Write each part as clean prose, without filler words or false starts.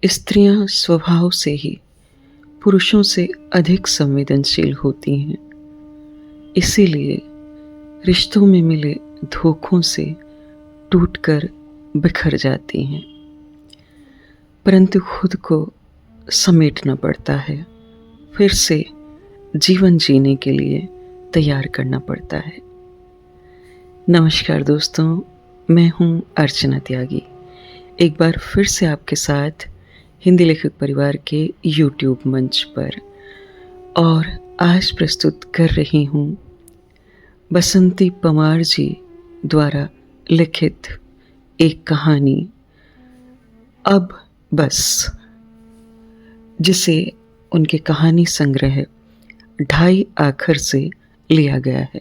स्त्रियां स्वभाव से ही पुरुषों से अधिक संवेदनशील होती हैं। इसीलिए रिश्तों में मिले धोखों से टूटकर बिखर जाती हैं, परंतु खुद को समेटना पड़ता है, फिर से जीवन जीने के लिए तैयार करना पड़ता है। नमस्कार दोस्तों, मैं हूँ अर्चना त्यागी। एक बार फिर से आपके साथ हिंदी लेखक परिवार के YouTube मंच पर, और आज प्रस्तुत कर रही हूँ बसंती पमार जी द्वारा लिखित एक कहानी, अब बस, जिसे उनके कहानी संग्रह 2.5 आखर से लिया गया है।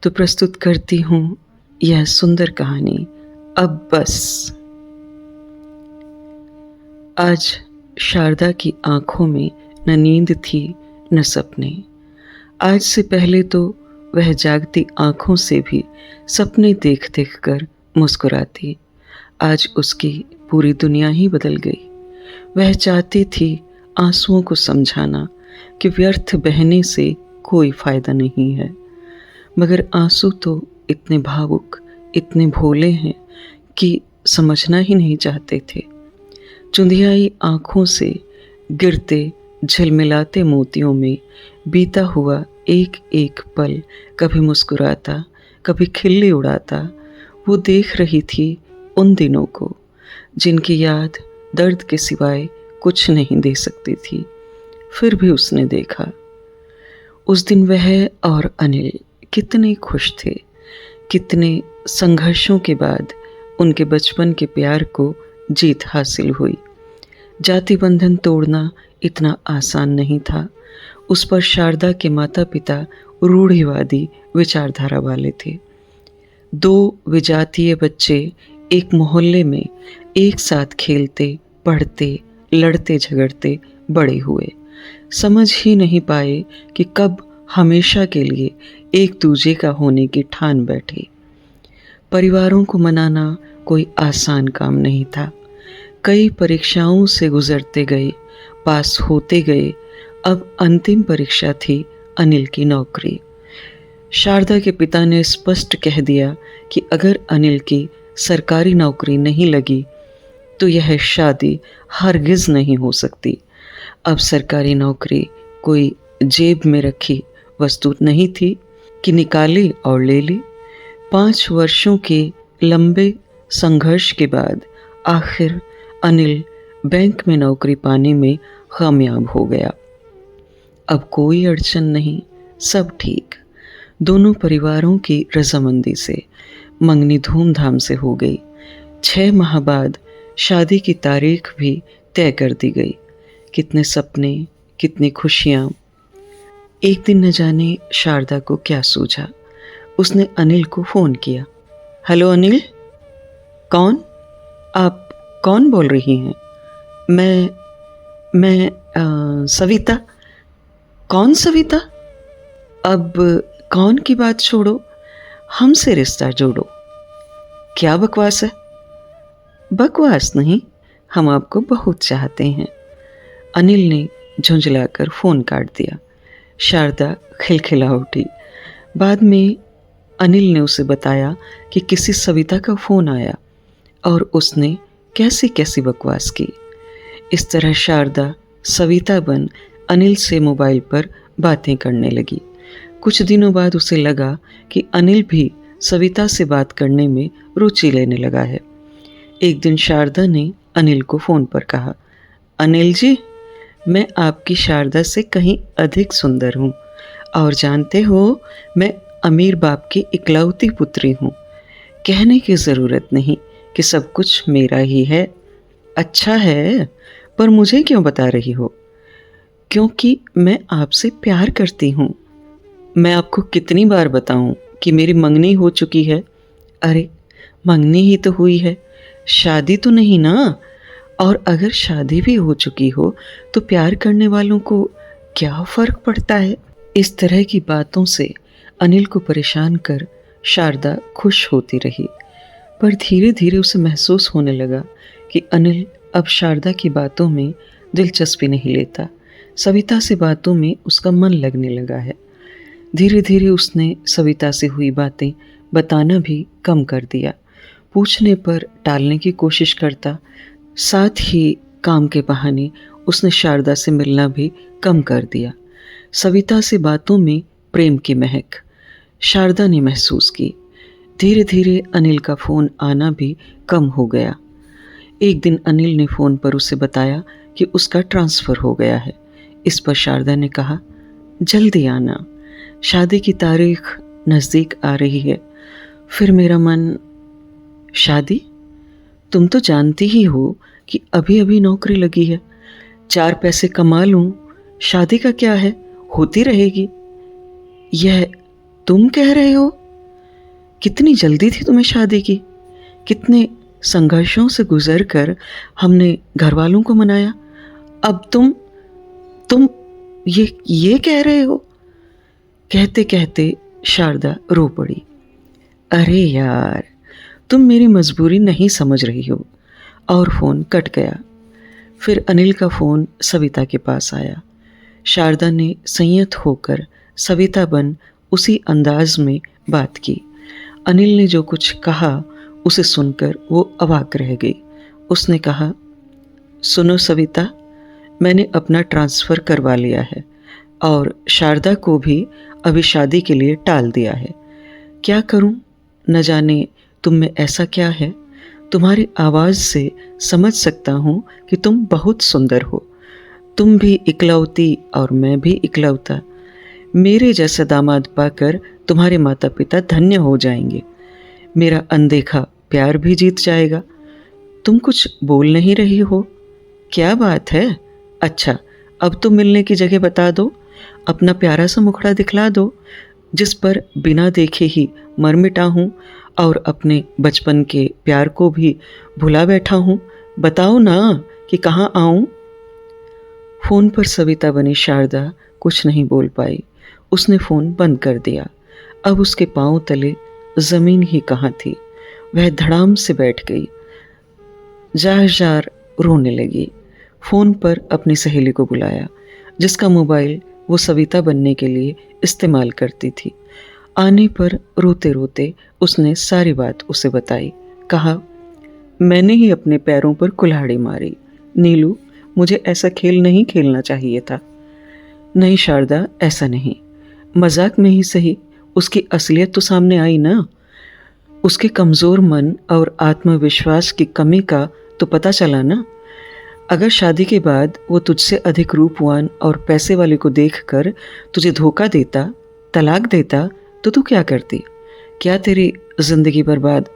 तो प्रस्तुत करती हूँ यह सुंदर कहानी, अब बस। आज शारदा की आंखों में न नींद थी न सपने। आज से पहले तो वह जागती आंखों से भी सपने देख देख कर मुस्कुराती। आज उसकी पूरी दुनिया ही बदल गई। वह चाहती थी आंसुओं को समझाना कि व्यर्थ बहने से कोई फायदा नहीं है, मगर आंसू तो इतने भावुक, इतने भोले हैं कि समझना ही नहीं चाहते थे। चुंधियाई आंखों से गिरते झिलमिलाते मोतियों में बीता हुआ एक एक पल कभी मुस्कुराता, कभी खिल्ली उड़ाता, वो देख रही थी उन दिनों को जिनकी याद दर्द के सिवाय कुछ नहीं दे सकती थी। फिर भी उसने देखा। उस दिन वह और अनिल कितने खुश थे। कितने संघर्षों के बाद उनके बचपन के प्यार को जीत हासिल हुई। जाति बंधन तोड़ना इतना आसान नहीं था। उस पर शारदा के माता पिता रूढ़िवादी विचारधारा वाले थे। 2 विजातीय बच्चे एक मोहल्ले में एक साथ खेलते, पढ़ते, लड़ते झगड़ते बड़े हुए। समझ ही नहीं पाए कि कब हमेशा के लिए एक दूजे का होने की ठान बैठे। परिवारों को मनाना कोई आसान काम नहीं था। कई परीक्षाओं से गुजरते गए, पास होते गए। अब अंतिम परीक्षा थी अनिल की नौकरी। शारदा के पिता ने स्पष्ट कह दिया कि अगर अनिल की सरकारी नौकरी नहीं लगी तो यह शादी हरगिज नहीं हो सकती। अब सरकारी नौकरी कोई जेब में रखी वस्तु नहीं थी कि निकाली और ले ली। 5 वर्षों के लंबे संघर्ष के बाद आखिर अनिल बैंक में नौकरी पाने में कामयाब हो गया। अब कोई अड़चन नहीं, सब ठीक। दोनों परिवारों की रजामंदी से मंगनी धूमधाम से हो गई। 6 माह बाद शादी की तारीख भी तय कर दी गई। कितने सपने, कितनी खुशियाँ। एक दिन न जाने शारदा को क्या सूझा, उसने अनिल को फ़ोन किया। हेलो अनिल, कौन? आप कौन बोल रही हैं? मैं सविता। कौन सविता? अब कौन की बात छोड़ो, हमसे रिश्ता जोड़ो। क्या बकवास है? बकवास नहीं, हम आपको बहुत चाहते हैं। अनिल ने झुंझलाकर फ़ोन काट दिया। शारदा खिलखिला उठी। बाद में अनिल ने उसे बताया कि किसी सविता का फ़ोन आया और उसने कैसी कैसी बकवास की। इस तरह शारदा सविता बन अनिल से मोबाइल पर बातें करने लगी। कुछ दिनों बाद उसे लगा कि अनिल भी सविता से बात करने में रुचि लेने लगा है। एक दिन शारदा ने अनिल को फ़ोन पर कहा, अनिल जी, मैं आपकी शारदा से कहीं अधिक सुंदर हूँ, और जानते हो मैं अमीर बाप की इकलौती पुत्री हूँ। कहने की ज़रूरत नहीं कि सब कुछ मेरा ही है। अच्छा है, पर मुझे क्यों बता रही हो? क्योंकि मैं आपसे प्यार करती हूँ। मैं आपको कितनी बार बताऊँ कि मेरी मंगनी हो चुकी है? अरे, मंगनी ही तो हुई है, शादी तो नहीं ना। और अगर शादी भी हो चुकी हो तो प्यार करने वालों को क्या फ़र्क पड़ता है? इस तरह की बातों से अनिल को परेशान कर शारदा खुश होती रही, पर धीरे धीरे उसे महसूस होने लगा कि अनिल अब शारदा की बातों में दिलचस्पी नहीं लेता। सविता से बातों में उसका मन लगने लगा है। धीरे धीरे उसने सविता से हुई बातें बताना भी कम कर दिया। पूछने पर टालने की कोशिश करता। साथ ही काम के बहाने उसने शारदा से मिलना भी कम कर दिया। सविता से बातों में प्रेम की महक शारदा ने महसूस की। धीरे धीरे अनिल का फ़ोन आना भी कम हो गया। एक दिन अनिल ने फ़ोन पर उसे बताया कि उसका ट्रांसफ़र हो गया है। इस पर शारदा ने कहा, जल्दी आना, शादी की तारीख नज़दीक आ रही है। फिर मेरा मन, शादी? तुम तो जानती ही हो कि अभी अभी नौकरी लगी है। 4 पैसे कमा लूं, शादी का क्या है, होती रहेगी। यह तुम कह रहे हो? कितनी जल्दी थी तुम्हें शादी की? कितने संघर्षों से गुजर कर हमने घर वालों को मनाया। अब तुम ये कह रहे हो? कहते कहते शारदा रो पड़ी। अरे यार, तुम मेरी मजबूरी नहीं समझ रही हो। और फ़ोन कट गया। फिर अनिल का फ़ोन सविता के पास आया। शारदा ने संयत होकर सविता बन उसी अंदाज में बात की। अनिल ने जो कुछ कहा उसे सुनकर वो अवाक रह गई। उसने कहा, सुनो सविता, मैंने अपना ट्रांसफ़र करवा लिया है और शारदा को भी अभी शादी के लिए टाल दिया है। क्या करूं? न जाने तुम में ऐसा क्या है। तुम्हारी आवाज़ से समझ सकता हूं कि तुम बहुत सुंदर हो। तुम भी इकलौती और मैं भी इकलौता। मेरे जैसा दामाद पाकर तुम्हारे माता पिता धन्य हो जाएंगे। मेरा अनदेखा प्यार भी जीत जाएगा। तुम कुछ बोल नहीं रही हो, क्या बात है? अच्छा, अब तो मिलने की जगह बता दो। अपना प्यारा सा मुखड़ा दिखला दो, जिस पर बिना देखे ही मर मिटा हूँ और अपने बचपन के प्यार को भी भुला बैठा हूँ। बताओ ना कि कहाँ आऊँ। फ़ोन पर सविता बनी शारदा कुछ नहीं बोल पाई। उसने फ़ोन बंद कर दिया। अब उसके पांव तले ज़मीन ही कहाँ थी। वह धड़ाम से बैठ गई। जार जार रोने लगी। फ़ोन पर अपनी सहेली को बुलाया, जिसका मोबाइल वो सविता बनने के लिए इस्तेमाल करती थी। आने पर रोते रोते उसने सारी बात उसे बताई। कहा, मैंने ही अपने पैरों पर कुल्हाड़ी मारी। नीलू, मुझे ऐसा खेल नहीं खेलना चाहिए था। नहीं शारदा, ऐसा नहीं। मजाक में ही सही, उसकी असलियत तो सामने आई ना। उसके कमज़ोर मन और आत्मविश्वास की कमी का तो पता चला ना। अगर शादी के बाद वो तुझसे अधिक रूपवान और पैसे वाले को देखकर तुझे धोखा देता, तलाक देता, तो तू क्या करती? क्या तेरी जिंदगी बर्बाद?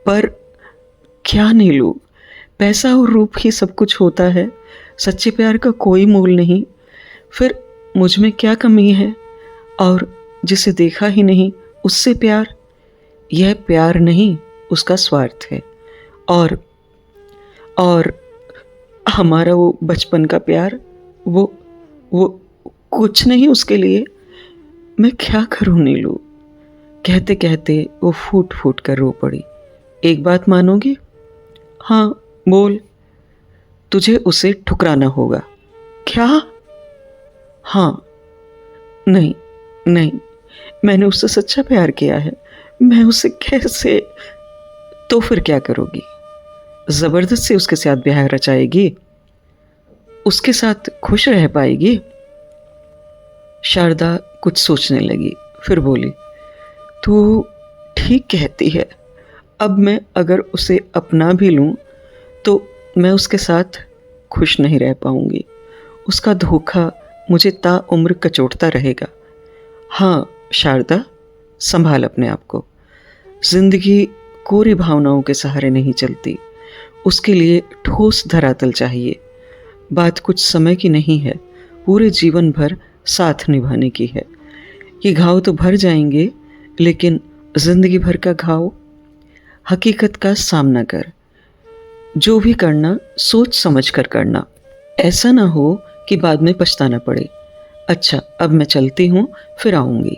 पर क्या नीलू, पैसा और रूप ही सब कुछ होता है। सच्चे प्यार का कोई मोल नहीं। फिर मुझ में क्या कमी है? और जिसे देखा ही नहीं उससे प्यार? यह प्यार नहीं, उसका स्वार्थ है। और हमारा वो बचपन का प्यार, वो कुछ नहीं उसके लिए। मैं क्या करूं नीलू? कहते कहते वो फूट फूट कर रो पड़ी। एक बात मानोगी? हाँ, बोल। तुझे उसे ठुकराना होगा। क्या? हाँ। नहीं नहीं, मैंने उससे सच्चा प्यार किया है। मैं उसे कैसे? तो फिर क्या करोगी? जबरदस्ती उसके साथ ब्याह रचाएगी? उसके साथ खुश रह पाएगी? शारदा कुछ सोचने लगी, फिर बोली, तू ठीक कहती है। अब मैं अगर उसे अपना भी लूं तो मैं उसके साथ खुश नहीं रह पाऊंगी। उसका धोखा मुझे ताउम्र कचोटता रहेगा। हाँ शारदा, संभाल अपने आप को। जिंदगी कोरी भावनाओं के सहारे नहीं चलती। उसके लिए ठोस धरातल चाहिए। बात कुछ समय की नहीं है, पूरे जीवन भर साथ निभाने की है। ये घाव तो भर जाएंगे, लेकिन जिंदगी भर का घाव। हकीकत का सामना कर। जो भी करना सोच समझ कर करना। ऐसा ना हो कि बाद में पछताना पड़े। अच्छा, अब मैं चलती हूँ, फिर आऊँगी।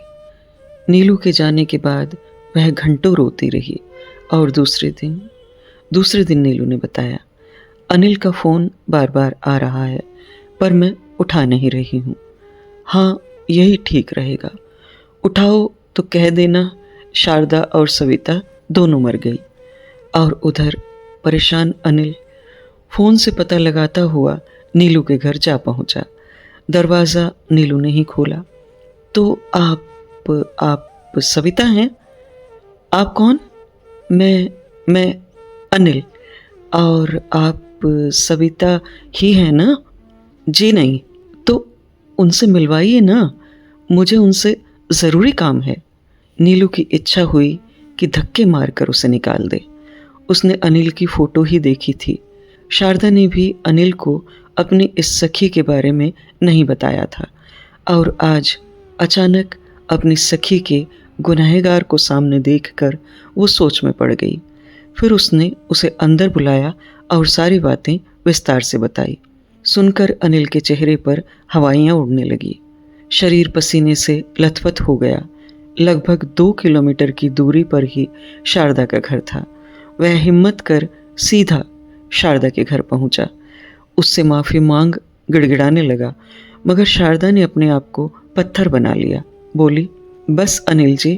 नीलू के जाने के बाद वह घंटों रोती रही और दूसरे दिन दूसरे दिन नीलू ने बताया, अनिल का फ़ोन बार बार आ रहा है पर मैं उठा नहीं रही हूँ। हाँ, यही ठीक रहेगा। उठाओ तो कह देना शारदा और सविता दोनों मर गई। और उधर परेशान अनिल फ़ोन से पता लगाता हुआ नीलू के घर जा पहुंचा। दरवाज़ा नीलू ने ही खोला। तो आप सविता हैं? आप कौन? मैं अनिल। और आप सविता ही हैं ना? जी नहीं। तो उनसे मिलवाइए ना, मुझे उनसे ज़रूरी काम है। नीलू की इच्छा हुई कि धक्के मारकर उसे निकाल दे। उसने अनिल की फ़ोटो ही देखी थी। शारदा ने भी अनिल को अपनी इस सखी के बारे में नहीं बताया था और आज अचानक अपनी सखी के गुनहगार को सामने देखकर वो सोच में पड़ गई। फिर उसने उसे अंदर बुलाया और सारी बातें विस्तार से बताई। सुनकर अनिल के चेहरे पर हवाइयाँ उड़ने लगी। शरीर पसीने से लथपथ हो गया। लगभग 2 किलोमीटर की दूरी पर ही शारदा का घर था। वह हिम्मत कर सीधा शारदा के घर पहुंचा। उससे माफ़ी मांग गिड़गिड़ाने लगा, मगर शारदा ने अपने आप को पत्थर बना लिया। बोली, बस अनिल जी,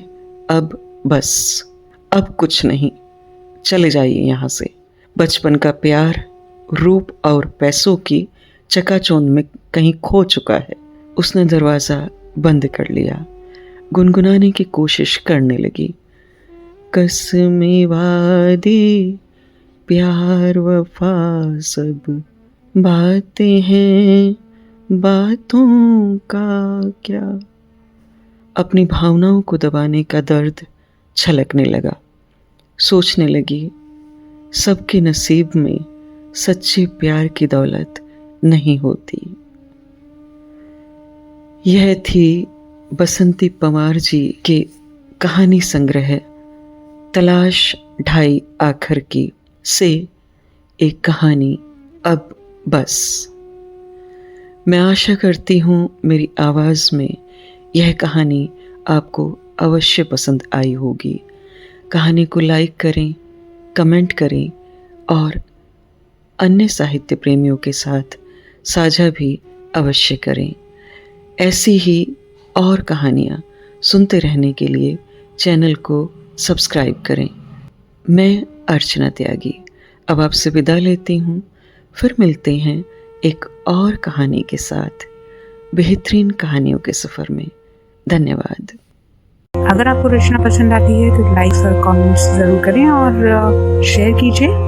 अब बस, अब कुछ नहीं, चले जाइए यहाँ से। बचपन का प्यार, रूप और पैसों की चकाचौंध में कहीं खो चुका है। उसने दरवाज़ा बंद कर लिया। गुनगुनाने की कोशिश करने लगी। कसमें वादे प्यार वफा सब बातें हैं, बातों का क्या। अपनी भावनाओं को दबाने का दर्द छलकने लगा। सोचने लगी, सबके नसीब में सच्चे प्यार की दौलत नहीं होती। यह थी बसंती पंवार जी के कहानी संग्रह तलाश ढाई आखर की से एक कहानी अब बस। मैं आशा करती हूँ मेरी आवाज़ में यह कहानी आपको अवश्य पसंद आई होगी। कहानी को लाइक करें, कमेंट करें और अन्य साहित्य प्रेमियों के साथ साझा भी अवश्य करें। ऐसी ही और कहानियाँ सुनते रहने के लिए चैनल को सब्सक्राइब करें। मैं अर्चना त्यागी अब आपसे विदा लेती हूँ। फिर मिलते हैं एक और कहानी के साथ बेहतरीन कहानियों के सफ़र में। धन्यवाद। अगर आपको रचना पसंद आती है तो लाइक और कमेंट्स ज़रूर करें और शेयर कीजिए।